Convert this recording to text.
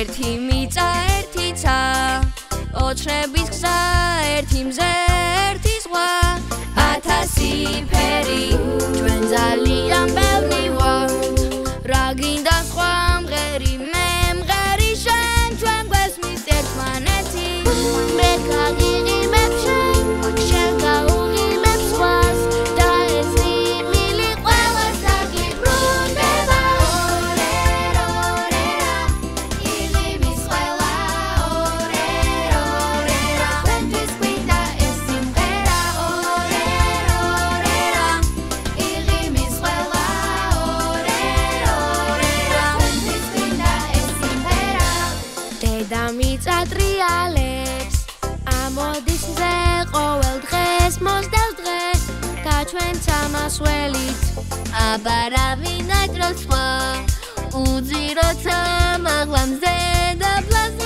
ერთი მიწა, ერთი ცა, ოჩხნების გზა, ერთი მზე, ერთი ზღვა, 1000 ფერი, ჩვენ ძალიან ბევრი ვართ, რა გინდა სხვა მღერი, მე მღერი შენ, ჩვენ გვესმის ერთმანეთი, მე გაგიღიმებ შენ, შენ გაუღიმებ სხვას, და ეს რიმილი ყველას დაგიბრუნდება. Trialeks, ამოდის მზე ყოველ დღეს მოსდევს დღე და ჩვენ სამასველით აბარავინ აჭროს სხვა უძიროცა მაღლა მზე და პლაზა